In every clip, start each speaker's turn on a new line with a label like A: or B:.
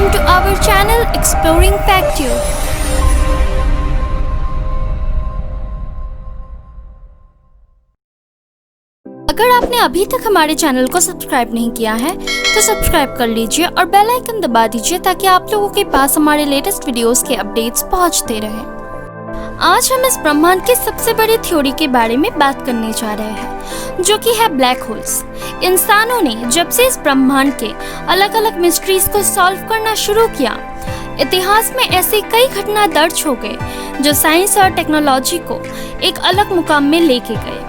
A: welcome to our channel Exploring Factio. अगर आपने अभी तक हमारे चैनल को सब्सक्राइब नहीं किया है तो सब्सक्राइब कर लीजिए और बेल आइकन दबा दीजिए ताकि आप लोगों के पास हमारे लेटेस्ट वीडियोस के अपडेट्स पहुंचते रहें। आज हम इस ब्रह्मांड की सबसे बड़ी थ्योरी के बारे में बात करने जा रहे हैं, जो कि है ब्लैक होल्स। इंसानों ने जब से इस ब्रह्मांड के अलग अलग मिस्ट्रीज को सॉल्व करना शुरू किया, इतिहास में ऐसे कई घटना दर्ज हो गए जो साइंस और टेक्नोलॉजी को एक अलग मुकाम में लेके गए।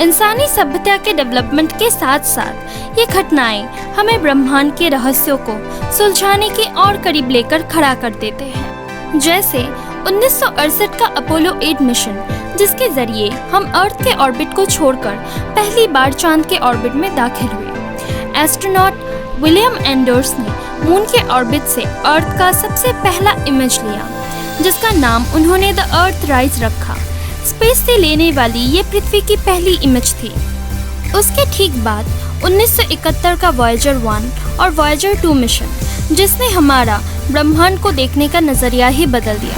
A: इंसानी सभ्यता के डेवलपमेंट के साथ साथ ये घटनाएं हमें ब्रह्मांड के रहस्यों को सुलझाने के और करीब लेकर खड़ा कर देते हैं। जैसे 1968 का अपोलो 8 मिशन, जिसके जरिए हम अर्थ के ऑर्बिट को छोड़कर पहली बार चांद के ऑर्बिट में दाखिल हुए। एस्ट्रोनॉट विलियम एंडर्स ने मून के ऑर्बिट से अर्थ का सबसे पहला इमेज लिया, जिसका नाम उन्होंने द अर्थ राइज रखा। स्पेस से लेने वाली ये पृथ्वी की पहली इमेज थी। उसके ठीक बाद 1971 का वॉयेजर 1 और वॉयेजर 2 मिशन, जिसने हमारा ब्रह्मांड को देखने का नजरिया ही बदल दिया,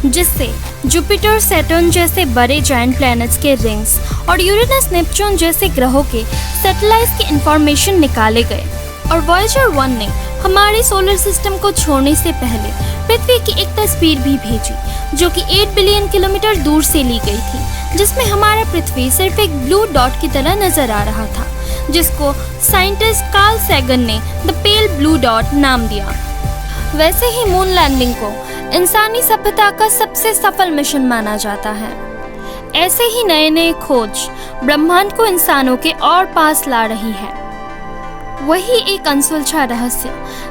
A: जिससे जुपिटर, सैटर्न जैसे बड़े जायंट प्लैनेट्स के रिंग्स और यूरेनस, नेपच्यून जैसे ग्रहों के सैटेलाइट्स की इंफॉर्मेशन निकाले गए। और वॉयेजर 1 ने हमारे सोलर सिस्टम को छोड़ने से पहले पृथ्वी की एक तस्वीर भी भेजी, जो कि 8 बिलियन किलोमीटर दूर से ली गई थी, जिसमें हमारा पृथ्वी सिर्फ एक ब्लू डॉट की तरह नजर आ रहा था, जिसको साइंटिस्ट कार्ल सैगन ने द पेल ब्लू डॉट नाम दिया। वैसे ही मून लैंडिंग को इंसानी सभ्यता का सबसे सफल मिशन माना जाता है। ऐसे ही नए नए खोज ब्रह्मांड को इंसानों के और पास ला रही है। वही एक अनसुलझा रहस्य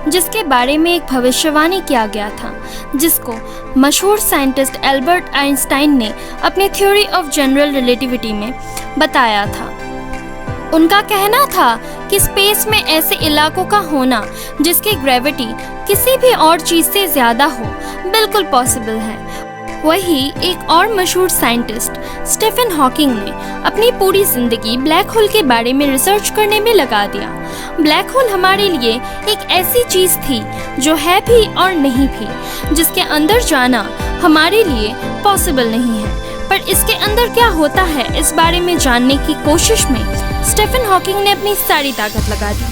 A: जिसके बारे में एक भविष्यवाणी किया गया था, जिसको मशहूर साइंटिस्ट एल्बर्ट आइंस्टाइन ने अपनी थ्योरी ऑफ जनरल रिलेटिविटी में बताया था। उनका कहना था कि स्पेस में ऐसे इलाकों का होना जिसकी ग्रेविटी किसी भी और चीज से ज्यादा हो, बिल्कुल पॉसिबल है। वही एक और मशहूर साइंटिस्ट स्टीफन हॉकिंग ने अपनी पूरी जिंदगी ब्लैक होल के बारे में रिसर्च करने में लगा दिया। ब्लैक होल हमारे लिए एक ऐसी चीज थी जो है भी और नहीं भी, जिसके अंदर जाना हमारे लिए पॉसिबल नहीं है। पर इसके अंदर क्या होता है, इस बारे में जानने की कोशिश में स्टीफन हॉकिंग ने अपनी सारी ताकत लगा दी।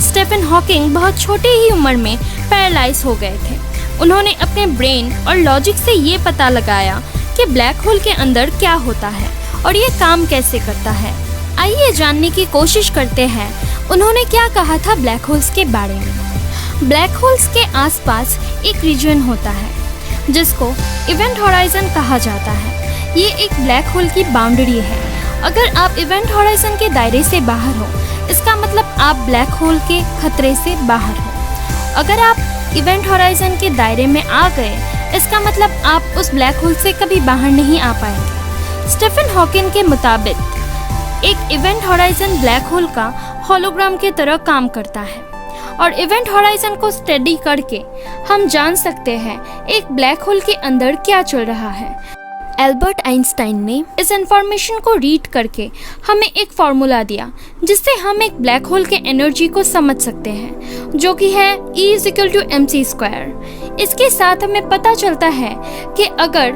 A: स्टीफन हॉकिंग बहुत छोटे ही उम्र में पैरालाइज हो गए थे। उन्होंने अपने ब्रेन और लॉजिक से ये पता लगाया कि ब्लैक होल के अंदर क्या होता है और ये काम कैसे करता है। आइए जानने की कोशिश करते हैं उन्होंने क्या कहा था ब्लैक होल्स के बारे में। ब्लैक होल्स के आसपास एक रीजन होता है जिसको इवेंट हॉराइजन कहा जाता है। ये एक ब्लैक होल की बाउंड्री है। अगर आप इवेंट हॉराइजन के दायरे से बाहर हो, इसका मतलब आप ब्लैक होल के खतरे से बाहर हो। अगर आप इवेंट हॉराइजन के दायरे में आ गए, इसका मतलब आप उस ब्लैक होल से कभी बाहर नहीं आ पाएंगे। स्टीफन हॉकिंग के मुताबिक एक इवेंट हॉराइजन ब्लैक होल का होलोग्राम की तरह काम करता है, और इवेंट हॉराइजन को स्टडी करके हम जान सकते हैं एक ब्लैक होल के अंदर क्या चल रहा है। एल्बर्ट आइंस्टाइन ने इस इंफॉर्मेशन को रीड करके हमें एक फॉर्मूला दिया, जिससे हम एक ब्लैक होल के एनर्जी को समझ सकते हैं, जो कि है E=mc²। इसके साथ हमें पता चलता है कि अगर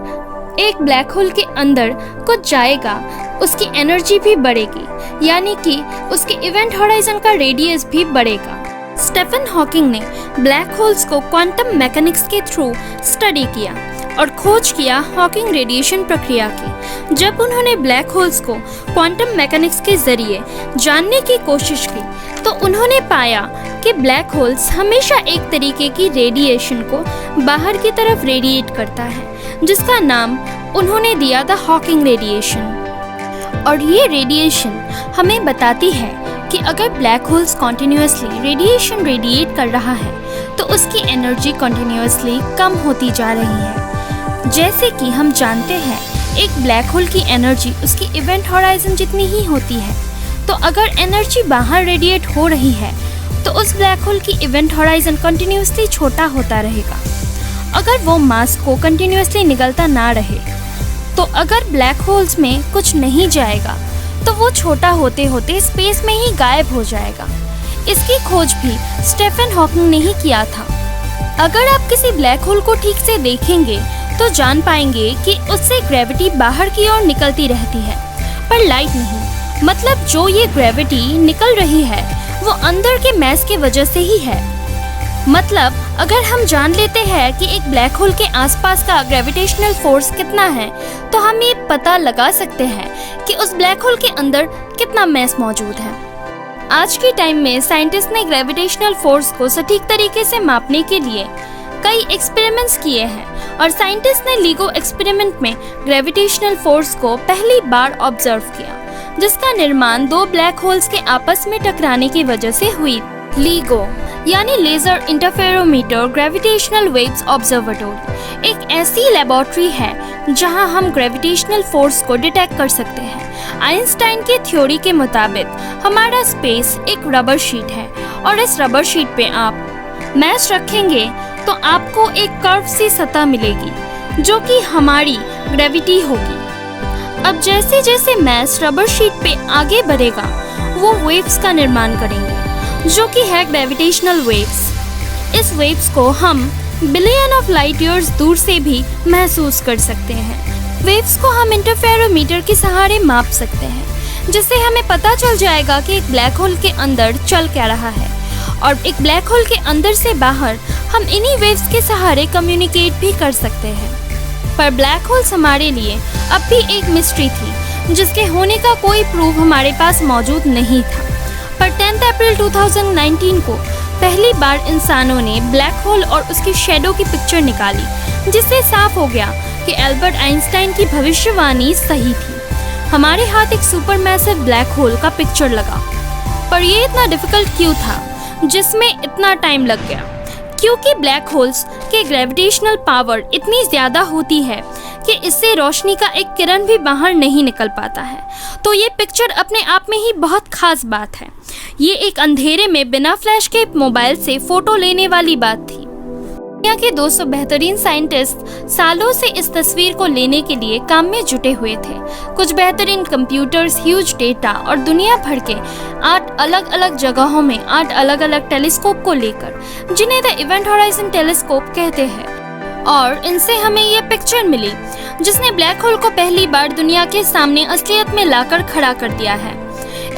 A: एक ब्लैक होल के अंदर कुछ जाएगा, उसकी एनर्जी भी बढ़ेगी, यानी कि उसके इवेंट हॉराइजन का रेडियस भी बढ़ेगा। स्टीफन हॉकिंग ने ब्लैक होल्स को क्वांटम मैकेनिक्स के थ्रू स्टडी किया और खोज किया हॉकिंग रेडिएशन प्रक्रिया की। जब उन्होंने ब्लैक होल्स को क्वांटम मैकेनिक्स के जरिए जानने की कोशिश की, तो उन्होंने पाया कि ब्लैक होल्स हमेशा एक तरीके की रेडिएशन को बाहर की तरफ रेडिएट करता है, जिसका नाम उन्होंने दिया था हॉकिंग रेडिएशन। और ये रेडिएशन हमें बताती है कि अगर black holes continuously radiation radiate कर रहा है, तो उसकी एनर्जी कॉन्टिन्यूसली कम होती जा रही है। जैसे कि हम जानते हैं, एक ब्लैक होल की एनर्जी उसकी इवेंट हॉराइजन जितनी ही होती है। तो अगर एनर्जी बाहर रेडिएट हो रही है, तो उस ब्लैक होल की इवेंट हॉराइजन कंटिन्यूसली छोटा होता रहेगा। अगर वो मास को कंटिन्यूसली निकलता ना रहे, तो अगर ब्लैक होल्स में कुछ नहीं जाएगा, तो वो छोटा होते होते स्पेस में ही गायब हो जाएगा। इसकी खोज भी स्टीफन हॉकिंग ने ही किया था। अगर आप किसी ब्लैक होल को ठीक से देखेंगे तो जान पाएंगे कि उससे ग्रेविटी बाहर की ओर निकलती रहती है, पर लाइट नहीं। मतलब जो ये ग्रेविटी निकल रही है वो अंदर के मैस की वजह से ही है। मतलब अगर हम जान लेते हैं कि एक ब्लैक होल के आसपास का ग्रेविटेशनल फोर्स कितना है, तो हम ये पता लगा सकते हैं कि उस ब्लैक होल के अंदर कितना मैस मौजूद है। आज के टाइम में साइंटिस्ट ने ग्रेविटेशनल फोर्स को सटीक तरीके से मापने के लिए कई एक्सपेरिमेंट्स किए हैं और साइंटिस्ट ने लीगो एक्सपेरिमेंट में ग्रेविटेशनल फोर्स को पहली बार ऑब्जर्व किया, जिसका निर्माण दो ब्लैक होल्स के आपस में टकराने की वजह से हुई। लीगो यानी laser interferometer gravitational waves observatory एक ऐसी लेबोरेटरी है जहां हम ग्रेविटेशनल फोर्स को डिटेक्ट कर सकते हैं। आइंस्टाइन की थ्योरी के मुताबिक हमारा स्पेस एक रबर शीट है और इस रबर शीट पे आप मैस रखेंगे तो आपको एक कर्व सी सतह मिलेगी जो कि हमारी ग्रेविटी होगी। अब जैसे जैसे मैस रबर शीट पे आगे बढ़ेगा वो वेव्स का निर्माण करेंगे जो कि है ग्रेविटेशनल वेव्स। इस वेव्स को हम बिलियन ऑफ लाइट ईयर्स दूर से भी महसूस कर सकते हैं। वेव्स को हम इंटरफेरोमीटर के सहारे माप सकते हैं, जिससे हमें पता चल जाएगा कि एक ब्लैक होल के अंदर चल क्या रहा है, और एक ब्लैक होल के अंदर से बाहर हम इन्हीं वेव्स के सहारे कम्युनिकेट भी कर सकते हैं। पर ब्लैक होल्स हमारे लिए अब भी एक मिस्ट्री थी, जिसके होने का कोई प्रूफ हमारे पास मौजूद नहीं था। पर 10 अप्रैल 2019 को पहली बार इंसानों ने ब्लैक होल और उसकी शैडो की पिक्चर निकाली, जिससे साफ हो गया कि एल्बर्ट आइंस्टाइन की भविष्यवाणी सही थी। हमारे हाथ एक सुपरमैसिव ब्लैक होल का पिक्चर लगा। पर ये इतना डिफिकल्ट क्यों था, जिसमें इतना टाइम लग गया? क्योंकि ब्लैक होल्स के ग्रेविटेशनल पावर इतनी ज्यादा होती है कि इससे रोशनी का एक किरण भी बाहर नहीं निकल पाता है। तो ये पिक्चर अपने आप में ही बहुत खास बात है। ये एक अंधेरे में बिना फ्लैश के मोबाइल से फोटो लेने वाली बात थी। दुनिया के 200 बेहतरीन साइंटिस्ट सालों से इस तस्वीर को लेने के लिए काम में जुटे हुए थे। कुछ बेहतरीन कंप्यूटर्स, ह्यूज डेटा और दुनिया भर के 8 अलग अलग जगहों में 8 अलग अलग टेलीस्कोप को लेकर, जिन्हें द इवेंट होराइजन टेलीस्कोप कहते हैं। और इनसे हमें ये पिक्चर मिली जिसने ब्लैक होल को पहली बार दुनिया के सामने असलियत में लाकर खड़ा कर दिया है।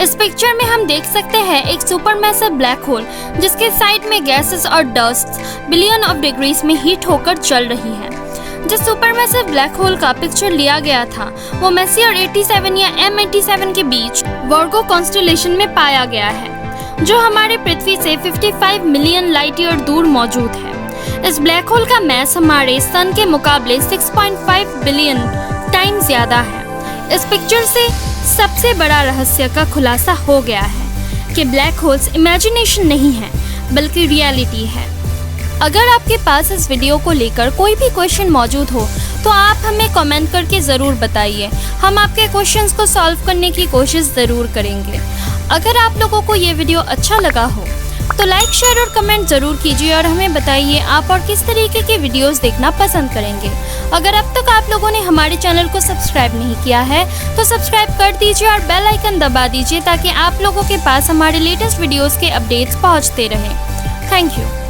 A: इस पिक्चर में हम देख सकते हैं एक सुपरमैसिव ब्लैक होल जिसके साइड में गैसेस और डस्ट बिलियन ऑफ डिग्रीज में हीट होकर जल रही है। जिस सुपरमैसिव ब्लैक होल का पिक्चर लिया गया था वो मेसियर 87 या M87 के बीच वर्गो कॉन्स्टेलेशन में पाया गया है, जो हमारे पृथ्वी से 55 मिलियन लाइट ईयर दूर मौजूद है। इस ब्लैक होल का मैस हमारे सन के मुकाबले 6.5 बिलियन टाइम ज्यादा है। इस पिक्चर से सबसे बड़ा रहस्य का खुलासा हो गया है कि ब्लैक होल्स इमेजिनेशन नहीं है बल्कि रियलिटी है। अगर आपके पास इस वीडियो को लेकर कोई भी क्वेश्चन मौजूद हो तो आप हमें कमेंट करके ज़रूर बताइए। हम आपके क्वेश्चंस को सॉल्व करने की कोशिश ज़रूर करेंगे। अगर आप लोगों को ये वीडियो अच्छा लगा हो तो लाइक, शेयर और कमेंट ज़रूर कीजिए और हमें बताइए आप और किस तरीके के वीडियोस देखना पसंद करेंगे। अगर अब तक आप लोगों ने हमारे चैनल को सब्सक्राइब नहीं किया है तो सब्सक्राइब कर दीजिए और बेल आइकन दबा दीजिए ताकि आप लोगों के पास हमारे लेटेस्ट वीडियोस के अपडेट्स पहुंचते रहें। Thank you.